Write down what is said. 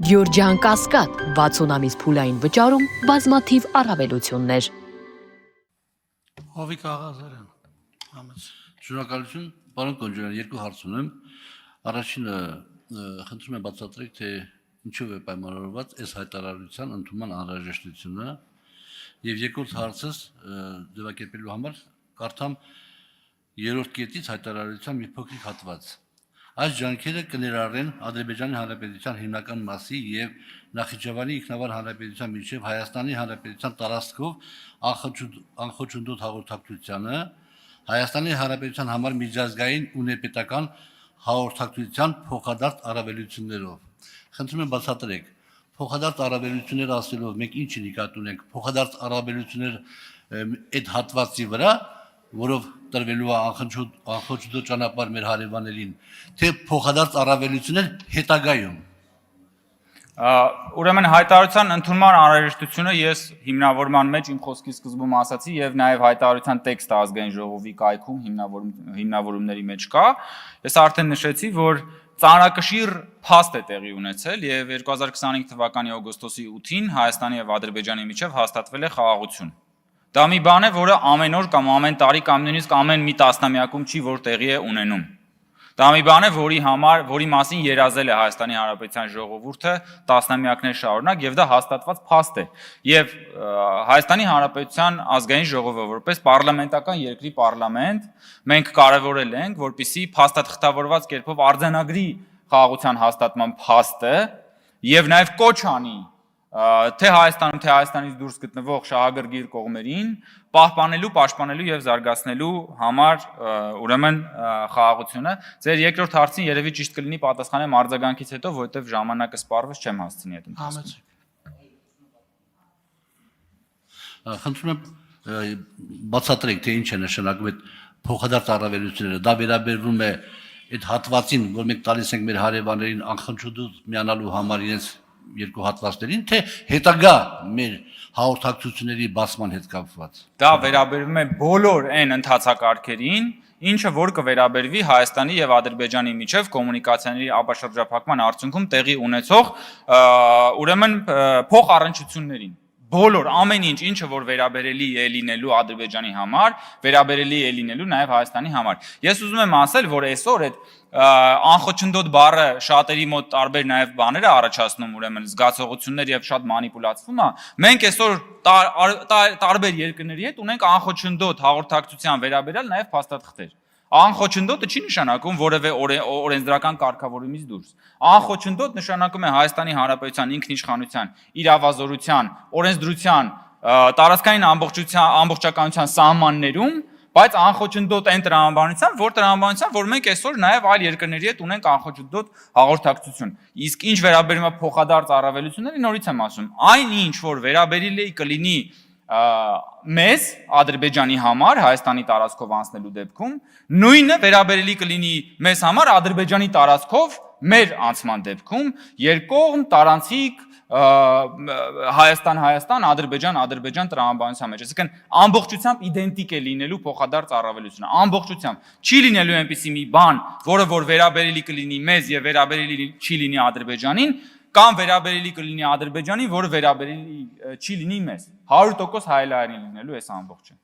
Գյորջյան Կասկադ 60 ամիս փուլային վճարում բազմաթիվ առավելություններ։ Հովիկ Աղազարյան, շնորհակալություն, պարոն Կոնջարյան, երկու հարց ունեմ։ Առաջինը խնդրում եմ բացատրեք, թե ինչով է պայմանավորված այս հայտարարության ընդունման անհրաժեշտությունը, եւ երկրորդ հարցս ձևակերպելու համար կարդամ երրորդ կետից հայտարարության մի փոքրիկ հատված։ Այս ջանքերը կներառեն Ադրբեջանի Հանրապետության հիմնական մասի եւ Նախիջևանի ինքնավար հանրապետության միջև Հայաստանի Հանրապետության տարածքով անխոչնդոտ հաղորդակցությանը, Հայաստանի Հանրապետության համար միջազգային ու ներպետական հաղորդակցության փոխադարձ առավելություններով։ Խնդրում եմ բացատրեք, փոխադարձ առավելություններ ասելով մենք ինչ նկատի ունենք, փոխադարձ առավելություններ այդ հատվածի վրա, որով տրվելու է անխոչնդոտ ճանապարհ մեր հարևաններին, թե փոխադարձ առավելություններ հետագայում։ Ուրեմն հայտարարության ընդունման անհրաժեշտությունը ես հիմնավորման մեջ իմ խոսքի սկզբում ասացի եւ նաեւ հայտարարության տեքստը ազգային ժողովի կայքում հիմնավորումների մեջ կա։ Ես արդեն նշեցի, որ ծանրակշիռ փաստ է տեղի ունեցել եւ 2025 թվականի օգոստոսի 8-ին Հայաստանի եւ Ադրբեջանի միջև հաստատվել է խաղաղություն։ Դա մի բան է, որը ամեն օր կամ ամեն տարի կամ նույնիսկ ամեն մի տասնամյակում չի, որ տեղի է ունենում։ Դա մի բան է, որի մասին երազել է Հայաստանի Հանրապետության ժողովուրդը տասնամյակներ շարունակ եւ դա հաստատված փաստ է։ Եվ Հայաստանի Հանրապետության ազգային ժողովը որպես պարլամենտական երկրի պարլամենտ մենք կարևորել ենք, որպեսզի փաստաթղթավորված կերպով արձանագրի խաղաղության հաստատման փաստը եւ նաեւ կոչ անի թե Հայաստանում, թե Հայաստանից դուրս գտնվող շահագրգիռ կողմերին պահպանելու, պաշտպանելու եւ զարգացնելու համար ուրեմն խաղաղությունը։ Ձեր երկրորդ հարցին երևի ճիշտ կլինի պատասխանեմ արձագանքից հետո, որովհետեւ ժամանակը սպառվեց, չեմ հասցնի այդ ընթացքում։ Խնդրում եմ բացատրեք, թե ինչ է նշանակում այդ փոխադարձ առավելությունները։ Դա վերաբերվում է այդ հատվածին, որ մենք տալիս ենք մեր հարևաններին անխոչնդոտ միանալու համար իրենց երկու հատվածներին, թե հետագա մեր հաղորդակցությունների բացման հետ կապված։ Դա վերաբերվում է բոլոր այն ընթացակարգերին, ինչը որ կվերաբերվի Հայաստանի եւ Ադրբեջանի միջև կոմունիկացիաների ապաշրջափակման արդյունքում տեղի ունեցող ուրեմն փոխառընչություններին։ Բոլոր ամեն ինչ, ինչը որ վերաբերելի է լինելու Ադրբեջանի համար, վերաբերելի է լինելու նաև Հայաստանի համար։ Ես ուզում եմ ասել, որ այսօր այդ անխոչնդոտ բառը շատերի մոտ տարբեր նաև բաներ է առաջացնում, ուրեմն զգացողություններ եւ շատ մանիպուլացվում է։ Մենք այսօր տարբեր երկրների հետ ունենք անխոչնդոտ հաղորդակցության վերաբերյալ նաև փաստաթղթեր։ Անխոչնդոտը չի նշանակում որևէ օրենսդրական կարգավորումից դուրս։ Անխոչնդոտ նշանակում է Հայաստանի Հանրապետության ինքնիշխանության, իրավազորության, օրենսդրության, տարածքային ամբողջականության սահմաններում, բայց անխոչնդոտ այն տրամաբանության, որ մենք այսօր նաև այլ երկրների հետ ունենք անխոչնդոտ հաղորդակցություն։ Իսկ ինչ վերաբերում է փոխադարձ առավելությունների, նորից եմ ասում, այն ինչ որ վերաբերելի կլինի մեզ Ադրբեջանի համար Հայաստանի տարածքով անցնելու դեպքում նույնը վերաբերելի կլինի մեզ համար Ադրբեջանի տարածքով մեր անցման դեպքում երկկողմ տարանցիկ Հայաստան, Ադրբեջան տրամաբանության մեջ, այսինքն ամբողջությամբ իդենտիկ է լինելու փոխադարձ առավելությունը, ամբողջությամբ չի լինելու այնպիսի մի բան, որը որ վերաբերելի կլինի մեզ եւ վերաբերելի չի լինի Ադրբեջանին, կամ վերաբերելի կլինի Ադրբեջանին, որը վերաբերելի չի լինի մեզ։ 100% հայելային լինելու այս ամբողջը։